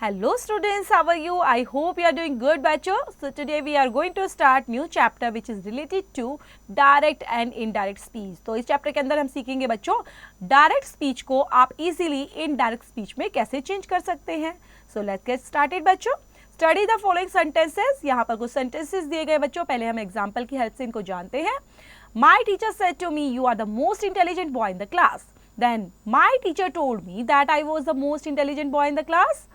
Hello students, how are you? I hope you are doing good बच्चों. So today we are going to start new chapter which is related to direct and indirect speech. तो इस chapter के अंदर हम सीखेंगे बच्चों direct speech को आप इजीली इनडायरेक्ट स्पीच में कैसे चेंज कर सकते हैं. So let's get started बच्चों. Study the following sentences. यहाँ पर कुछ सेंटेंसेस दिए गए बच्चों. पहले हम एग्जाम्पल की हेल्प से इनको जानते हैं. My teacher said to me, you are the most intelligent boy in the class. Then my teacher told me that I was the most intelligent boy in the class.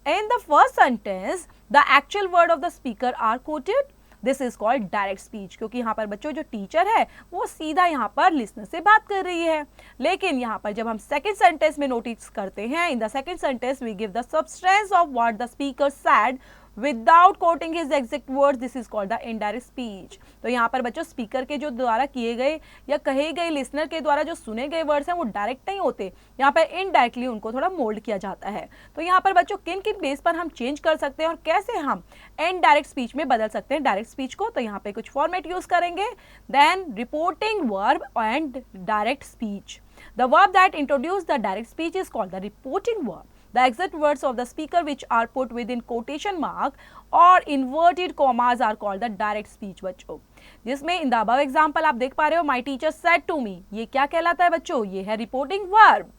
In the first sentence, the actual word of the speaker are quoted. This is called direct speech. क्योंकि यहाँ पर बच्चों जो teacher है वो सीधा यहाँ पर लिसनर से बात कर रही है. लेकिन यहाँ पर जब हम सेकंड सेंटेंस में नोटिस करते हैं, in the second sentence we give the substance of what the speaker said without quoting his exact words. This is called the indirect speech. तो यहाँ पर बच्चों स्पीकर के जो द्वारा किए गए या कहे गए लिसनर के द्वारा जो सुने गए वर्ड्स हैं वो डायरेक्ट नहीं होते. यहाँ पर इनडायरेक्टली उनको थोड़ा मोल्ड किया जाता है. तो यहाँ पर बच्चों किन किन बेस पर हम चेंज कर सकते हैं और कैसे हम इनडायरेक्ट स्पीच में बदल सकते हैं डायरेक्ट स्पीच को. तो यहाँ पे कुछ फॉर्मेट यूज करेंगे. Then reporting verb and direct speech. The verb that introduce the direct speech is called the reporting verb. The exact words of the speaker which are put within quotation mark or inverted commas are called the direct speech बच्चों. जिसमें in the above example आप देख पा रहे हो my teacher said to me. ये क्या कहलाता है बच्चों? ये है reporting verb.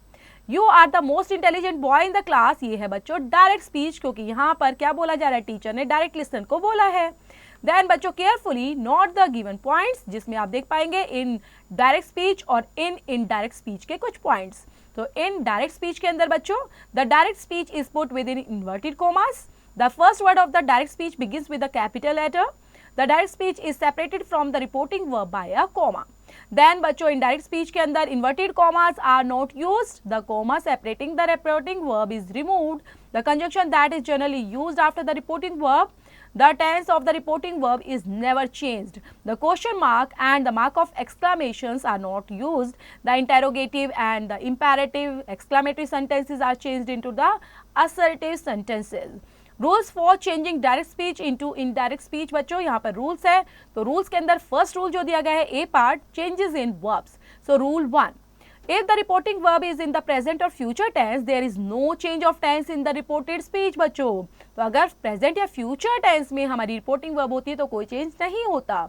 You are the most intelligent boy in the class. ये है बच्चों डायरेक्ट स्पीच क्योंकि यहाँ पर क्या बोला जा रहा है? टीचर ने डायरेक्ट लिसनर को बोला है. देन बच्चों carefully note the given points जिसमें आप देख पाएंगे इन डायरेक्ट स्पीच और इन इनडायरेक्ट स्पीच के कुछ पॉइंट्स. तो इन डायरेक्ट स्पीच के अंदर बच्चों the direct speech is put within inverted commas. The first word of the direct speech begins with the capital letter. The direct speech is separated from the reporting verb by a comma. Then बच्चों indirect speech के अंदर inverted commas are not used. The comma separating the reporting verb is removed. The conjunction that is generally used after the reporting verb. The tense of the reporting verb is never changed. The question mark and the mark of exclamations are not used. The interrogative and the imperative exclamatory sentences are changed into the assertive sentences. Rules for changing direct speech into indirect speech बच्चों यहाँ पर rules है. तो rules के अंदर first rule जो दिया गया है A part changes in verbs. So rule 1. If the reporting verb is in the present or future tense, there is no change of tense in the reported speech बच्चों. तो अगर present या future tense में हमारी reporting verb होती है तो कोई change नहीं होता.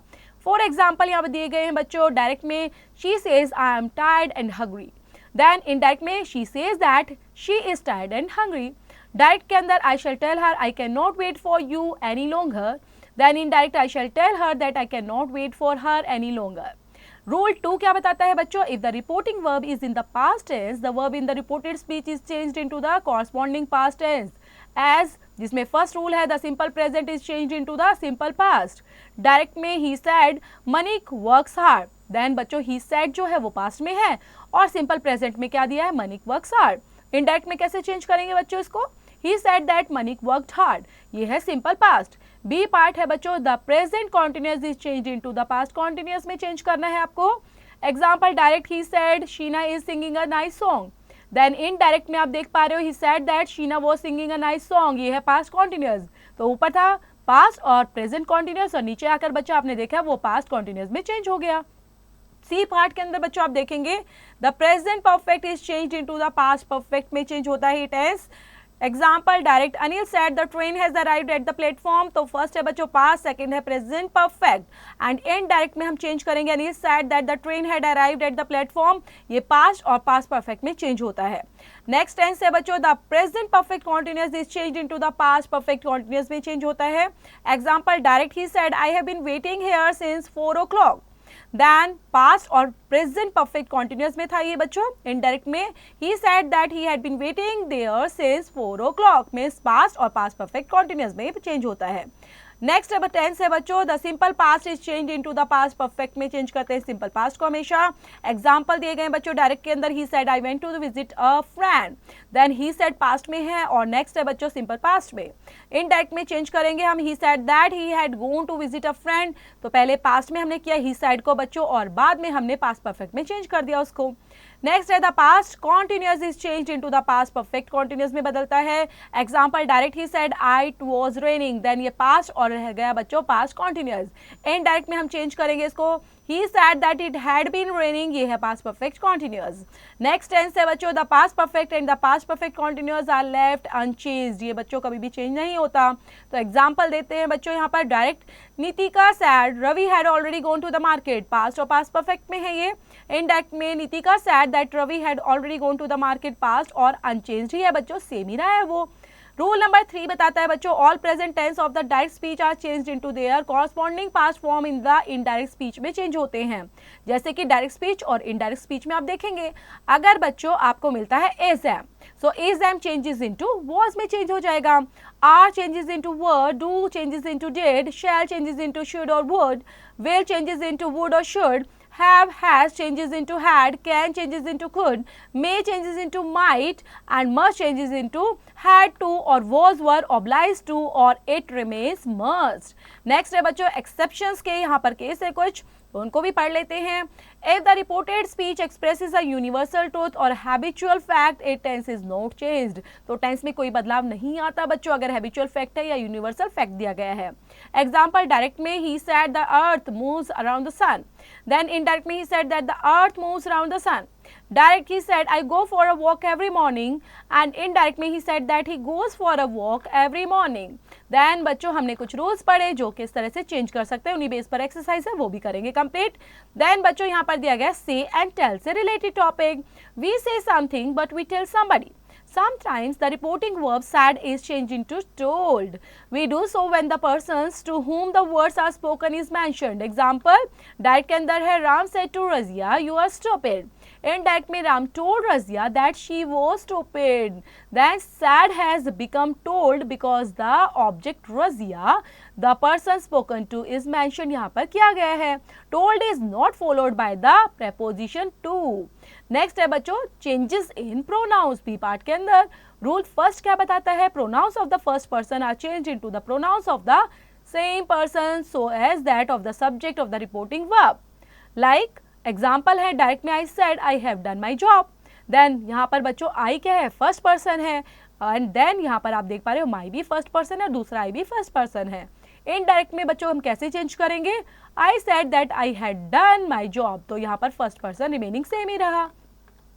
For example यहाँ पर दिए गए हैं बच्चों direct में she says I am tired and hungry. Then indirect में she says that she is tired and hungry. Direct के अंदर I shall tell her I cannot wait for you any longer. Then indirect I shall tell her that I cannot wait for her any longer. Rule 2 क्या बताता है बच्चों? If the reporting verb is in the past tense, the verb in the reported speech is changed into the corresponding past tense. As जिसमें first rule है the simple present is changed into the simple past. Direct में he said Manik works hard. Then बच्चों he said जो है वो past में है और simple present में क्या दिया है? Manik works hard. Indirect में कैसे change करेंगे बच्चों इसको? He said that Manik worked hard. ये है simple past. B पार्ट है बच्चों the present continuous is change into the past continuous में चेंज करना है आपको. Example direct he said Sheena is singing a nice song. Then indirect में आप देख पा रहे हो he said that Sheena was singing a nice song. ये है पास्ट कॉन्टिन्यूअस. तो ऊपर था पास्ट और प्रेजेंट कॉन्टिन्यूअस और नीचे आकर बच्चा आपने देखा वो पास्ट कॉन्टिन्यूअस में चेंज हो गया. सी पार्ट के अंदर बच्चों आप देखेंगे the present perfect is change into the past perfect में चेंज होता है tense. Example direct Anil said the train has arrived at the platform. तो फर्स्ट है बच्चों पास्ट, सेकंड है प्रेजेंट परफेक्ट एंड इनडायरेक्ट में हम चेंज करेंगे Anil said that the train had arrived at the platform. ये पास्ट और पास्ट परफेक्ट में चेंज होता है. नेक्स्ट टेंस है बच्चों the present perfect continuous is change into the past perfect continuous में चेंज होता है. Example direct he said I have been waiting here since 4 o'clock. Then past और प्रेजेंट परफेक्ट कॉन्टिन्यूअस में था ये बच्चों. इनडायरेक्ट में he said that he had been waiting there since 4 o'clock में पास्ट और पास्ट परफेक्ट कॉन्टिन्यूअस में change होता है. नेक्स्ट टेंस है बच्चों the simple past is change into the past perfect में चेंज करते हैं सिंपल पास्ट को हमेशा. एग्जांपल दिए गए बच्चों डायरेक्ट के अंदर he said I went to visit a friend. Then he said past में है और नेक्स्ट है बच्चों सिंपल पास्ट में. इनडायरेक्ट में चेंज करेंगे हम he said that he had gone to visit a friend. तो पहले पास्ट में हमने किया ही सेड को बच्चों और बाद में हमने पास्ट परफेक्ट में चेंज कर दिया उसको. नेक्स्ट है the past continuous is change into the past perfect continuous में बदलता है. Example direct he said I it was raining. Then ये पास्ट और और रह गया बच्चों पास्ट कॉन्टिन्यूअस। इनडायरेक्ट में हम चेंज करेंगे इसको, He said that it had been raining, ये है past perfect continuous। Next tense है बच्चों the past perfect and the past perfect continuous are left unchanged, ये बच्चों कभी भी चेंज नहीं होता। तो एग्जाम्पल देते हैं बच्चों यहाँ पर direct, Nitika said Ravi had already gone to the market, past और पास्ट परफेक्ट में है ये। इनडायरेक्ट में Nitika said that Ravi had already gone to the market, past और अनचेंज्ड ही है बच्चों, सेम ही रहा है वो। रूल नंबर 3 बताता है बच्चों all present tense of the direct speech are changed into their corresponding past form in the indirect speech में चेंज होते हैं। जैसे कि डायरेक्ट स्पीच और इनडायरेक्ट स्पीच में आप देखेंगे अगर बच्चों आपको मिलता है is am, so is am changes into was में चेंज हो जाएगा, are changes into were, do changes into did, shall changes into should और would, will changes into would और should, have, has changes into had, can changes into could, may changes into might and must changes into had to or was were obliged to or it remains must। Next है बच्चों exceptions के, यहाँ पर case है कुछ तो उनको भी पढ़ लेते हैं। If the reported speech expresses a universal truth or habitual fact, its tense is not changed। तो टेंस में कोई बदलाव नहीं आता बच्चों अगर हैबिचुअल फैक्ट है या यूनिवर्सल फैक्ट दिया गया है। एग्जाम्पल डायरेक्ट में he said the earth moves around the sun, then indirect में he said that the earth moves around the sun। Direct he said I go for a walk every morning and indirect में he said that he goes for a walk every morning। Then बच्चों हमने कुछ rules पढ़े जो किस तरह से change कर सकते हैं, उन्हीं बेस पर एक्सरसाइज है वो भी करेंगे कंप्लीट। देन बच्चों यहाँ पर दिया गया से एंड टेल से related topic, we say something but we tell somebody. Sometimes the reporting verb said is changed into told. We do so when the persons to whom the words are spoken is mentioned। Example direct के अंदर है Ram said to Razia you are stupid। Indirect में Ram told Razia that she was stupid। Then said has become told because the object Razia the person spoken to is mentioned यहाँ पर किया गया है। Told is not followed by the preposition to। Next है बच्चों changes in pronouns B part के अंदर। Rule first क्या बताता है, pronouns of the first person are change into the pronouns of the same person so as that of the subject of the reporting verb. Like example है direct में I said I have done my job, then यहाँ पर बच्चों I क्या है first person है and then यहाँ पर आप देख पा रहे हो माई भी फर्स्ट पर्सन है, दूसरा आई भी फर्स्ट पर्सन है। इनडायरेक्ट में बच्चों हम कैसे चेंज करेंगे, आई said that I had done my job, तो यहाँ पर फर्स्ट पर्सन रिमेनिंग सेम ही रहा।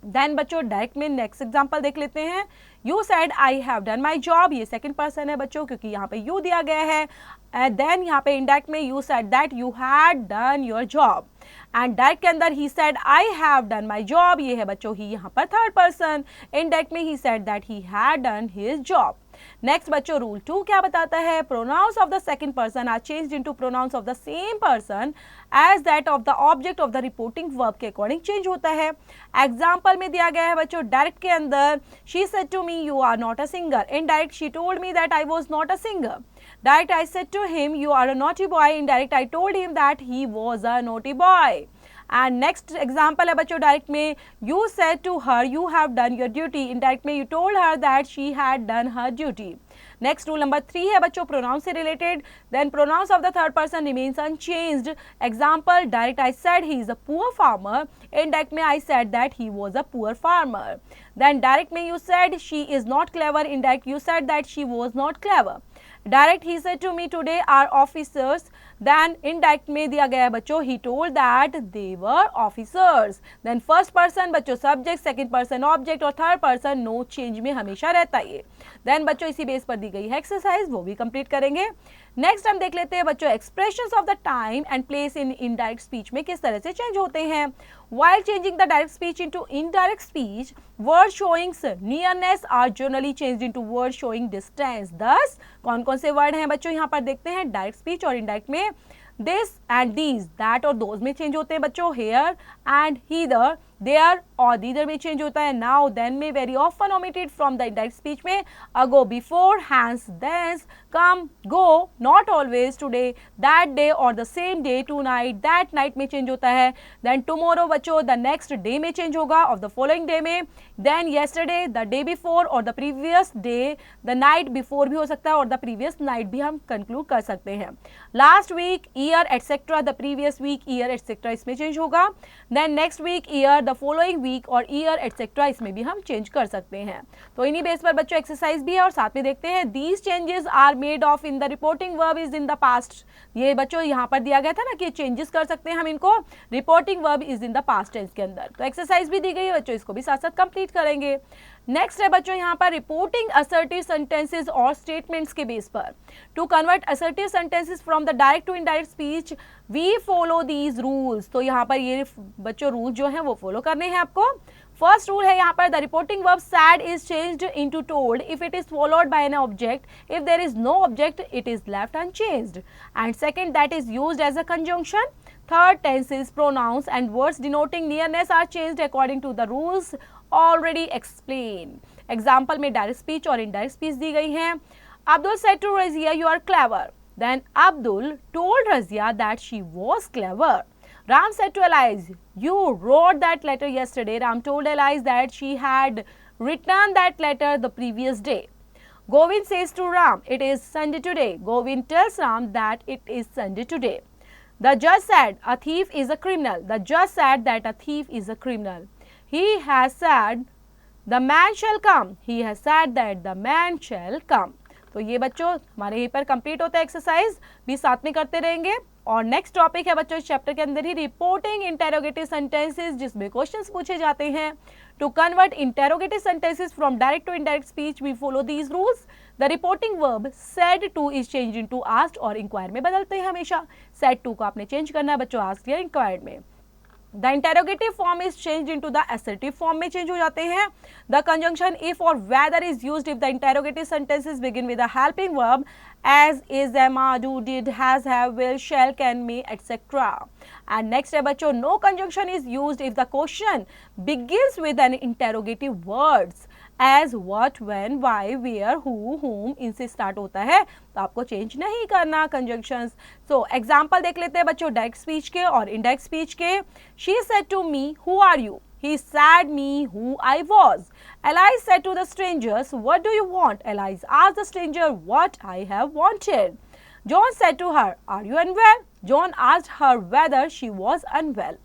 देन बच्चों डायरेक्ट में नेक्स्ट एग्जांपल देख लेते हैं, you said I have done my job, ये सेकंड पर्सन है बच्चों क्योंकि यहाँ पे यू दिया गया है। एंड देन यहाँ पे इंडायरेक्ट में you said that you had done your job and direct के अंदर he said I have done my job, ये है बच्चों ही यहाँ पर थर्ड पर्सन। इनडायरेक्ट में he said that he had done his job. Next बच्चों रूल 2 क्या बताता है, pronouns of the second person are changed into pronouns of the same person as that of the object of the reporting verb के according change होता है। Example में दिया गया है बच्चों डायरेक्ट के अंदर she said to me you are not a singer, indirect she told me that I was not a singer. Direct I said to him you are a naughty boy, indirect I told him that he was a naughty boy। And next example है बच्चों direct में you said to her you have done your duty, indirect में you told her that she had done her duty. Next rule number 3 है बच्चों pronouns से related, then pronouns of the third person remains unchanged. Example direct I said he is a poor farmer, indirect में I said that he was a poor farmer. Then direct में you said she is not clever, indirect you said that she was not clever. Direct he said to me today are officers, then indirect में दिया गया है बच्चों he told that they were officers. Then first person बच्चों subject, second person object और third person no change में हमेशा रहता है। देन बच्चों इसी बेस पर दी गई है एक्सरसाइज वो भी कंप्लीट करेंगे। नेक्स्ट हम देख लेते हैं बच्चों expressions of the time and place in indirect speech में किस तरह से चेंज होते हैं। While changing the direct speech into indirect speech, words showing nearness are generally changed into words showing distance। Thus, कौन कौन से वर्ड हैं बच्चों यहाँ पर देखते हैं डायरेक्ट स्पीच और इनडायरेक्ट में, दिस एंड दीज, दैट और दोज में चेंज होते हैं बच्चों, हेयर एंड हीदर, देयर और दीदर में चेंज होता है, नाउ देन में very often omitted from the indirect speech में, ago before, hence thence, come go, not always, today, that day और the same day, tonight, that night में change होता है, देन टुमारो बच्चों the next day में change होगा of the following day में, then yesterday, the day before और the previous day, the night before भी हो सकता है और द प्रीवियस नाइट भी हम कंक्लूड कर सकते हैं। Last week, year etcetera, the previous week, year etcetera इसमें चेंज होगा। Then next week, year, the the following week और ईयर एटसेट्रा, इसमें भी हम चेंज कर सकते हैं। तो इन्हीं बेस पर बच्चों एक्सरसाइज भी है और साथ में देखते हैं these changes are made of in the reporting verb is in the past. ये बच्चों यहाँ पर दिया गया था ना कि चेंजेस कर सकते हैं हम इनको reporting verb is in the past tense के अंदर। तो एक्सरसाइज भी दी गई है बच्चों, इसको भी साथ साथ कंप्लीट करेंगे। नेक्स्ट है बच्चों यहाँ पर रिपोर्टिंग असर्टिव सेंटेंसेस और स्टेटमेंट्स के बेस पर। To convert assertive sentences from the direct to indirect speech we follow these rules. तो यहाँ पर ये बच्चों रूल जो है वो फॉलो करने हैं आपको। फर्स्ट रूल है यहाँ पर the reporting verb said is changed into told if it is followed by an object, if there is no object it is left unchanged. And second that is used as a conjunction. Third, tenses, pronouns and words denoting nearness are changed according to the rules already explained. Example में direct speech और indirect speech दी गई हैं। Abdul said to Razia, "You are clever." Then Abdul told Razia that she was clever. Ram said to Elias, "You wrote that letter yesterday." Ram told Elias that she had written that letter the previous day. Govind says to Ram, "It is Sunday today." Govind tells Ram that it is Sunday today. The judge said, "A thief is a criminal." The judge said that a thief is a criminal. He has said, "The man shall come." He has said that the man shall come. तो ये बच्चों हमारे यहीं पर complete होता है, exercise भी साथ में करते रहेंगे। और नेक्स्ट टॉपिक है बच्चों इस चैप्टर के अंदर ही रिपोर्टिंग इंटेरोगेटिव सेंटेंसेस, जिसमें क्वेश्चंस पूछे जाते हैं। To convert interrogative sentences from direct to indirect speech we follow these rules. The reporting verb said to is change into asked और इंक्वायर में बदलते हैं हमेशा। सेड टू को आपने चेंज करना है बच्चों आस्क्ड या इंक्वायर्ड में। The interrogative form is change into the assertive form में चेंज हो जाते हैं। द कंजंक्शन इफ और whether is used if the interrogative sentences begin with a helping verb as, is, am, are, do, did, has, have, will, shall, can, may, etc. And next है बच्चों no conjunction is used if the question begins with an interrogative words as what, when, why, where, who, whom इनसे start होता है, तो आपको change नहीं करना conjunctions। So example देख लेते हैं बच्चों डायरेक्ट स्पीच के और इनडायरेक्ट स्पीच के। She said to me, "Who are you?" He said me who I was. Elias said to the strangers, "What do you want?" Elias asked the stranger what I have wanted. John said to her, "Are you unwell?" John asked her whether she was unwell.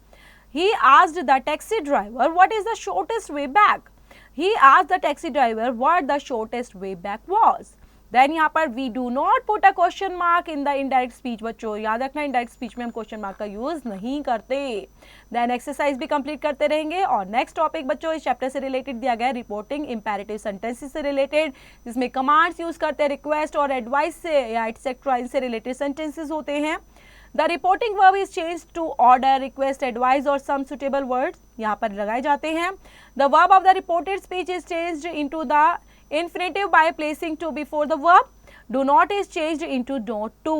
He asked the taxi driver, "What is the shortest way back?" He asked the taxi driver what the shortest way back was. Then यहाँ पर we do not put a question mark in the indirect speech. बच्चों याद रखना indirect speech में हम question mark का use नहीं करते। देन एक्सरसाइज भी कंप्लीट करते रहेंगे। और नेक्स्ट टॉपिक बच्चों इस चैप्टर से रिलेटेड दिया गया है रिपोर्टिंग इंपैरेटिव सेंटेंसेस से रिलेटेड, जिसमें कमांड्स यूज करते हैं रिक्वेस्ट और एडवाइस से या एटसेट्रा इनसे रिलेटेड सेंटेंसेस होते हैं। The reporting verb is change to order, request, advice और सम सुटेबल वर्ड्स यहाँ पर लगाए जाते हैं। The verb of the reported speech is changed into the infinitive by placing to before the verb. Do not is changed into don't to.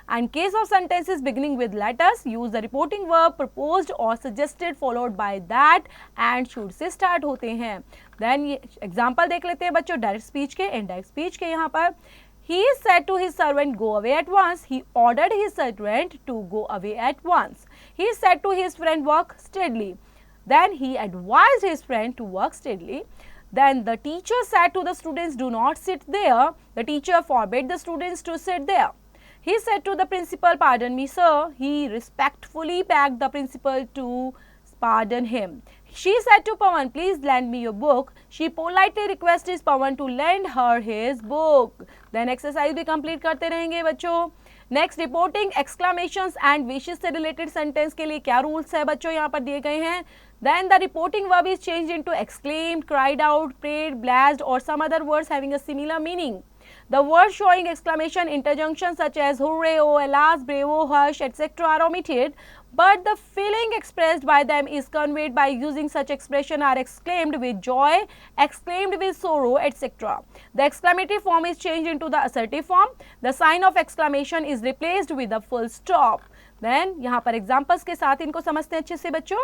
And case of sentences beginning with letters, use the reporting verb proposed or suggested followed by that and should से start होते हैं। Then ये example देख लेते हैं बच्चों direct speech के, indirect speech के। यहाँ पर he said to his servant go away at once. He ordered his servant to go away at once. He said to his friend work steadily. Then he advised his friend to work steadily. Then the teacher said to the students, "Do not sit there." The teacher forbade the students to sit there. He said to the principal, "Pardon me, sir." He respectfully begged the principal to pardon him. She said to Pawan, "Please lend me your book." She politely requested Pawan to lend her his book. Then exercise भी complete करते रहेंगे बच्चों। Next reporting एक्सक्लामेशंस and wishes से related sentence के लिए क्या rules है बच्चों यहाँ पर दिए गए हैं। Then the reporting verb is changed into exclaimed, cried out, prayed, blazed or some other words having a similar meaning. The words showing exclamation interjunctions such as hooray, oh, alas, bravo, hush, etc. are omitted, but the feeling expressed by them is conveyed by using such expression are exclaimed with joy, exclaimed with sorrow, etc. The exclamatory form is changed into the assertive form. The sign of exclamation is replaced with a full stop. Then यहाँ पर examples के साथ इनको समझते हैं अच्छे से बच्चों।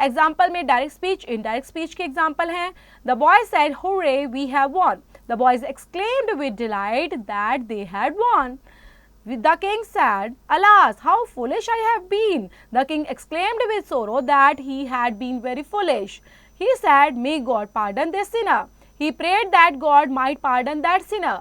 एग्जाम्पल में डायरेक्ट स्पीच, इनडायरेक्ट स्पीच के एग्जाम्पल हैं। The boy said hurray we have won. The boys exclaimed with delight that they had won. The king said, "Alas, how foolish I have been." The king exclaimed with sorrow that he had been very foolish. He said, "May God pardon this sinner." He prayed that God might pardon that sinner.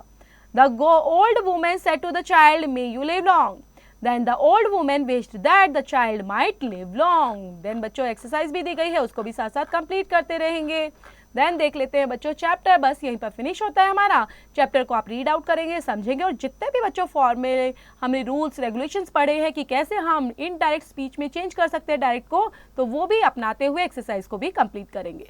The old woman said to the child, "May you live long." Then the old women wished that the child might live long. Then बच्चों exercise भी दी गई है, उसको भी साथ साथ complete करते रहेंगे। देन देख लेते हैं बच्चों चैप्टर, बस यहीं पर फिनिश होता है हमारा। चैप्टर को आप रीड आउट करेंगे, समझेंगे, और जितने भी बच्चों फॉर्मूले हमने रूल्स रेगुलेशंस पढ़े हैं कि कैसे हम इनडायरेक्ट स्पीच में चेंज कर सकते हैं डायरेक्ट को, तो वो भी अपनाते हुए एक्सरसाइज को भी कंप्लीट करेंगे।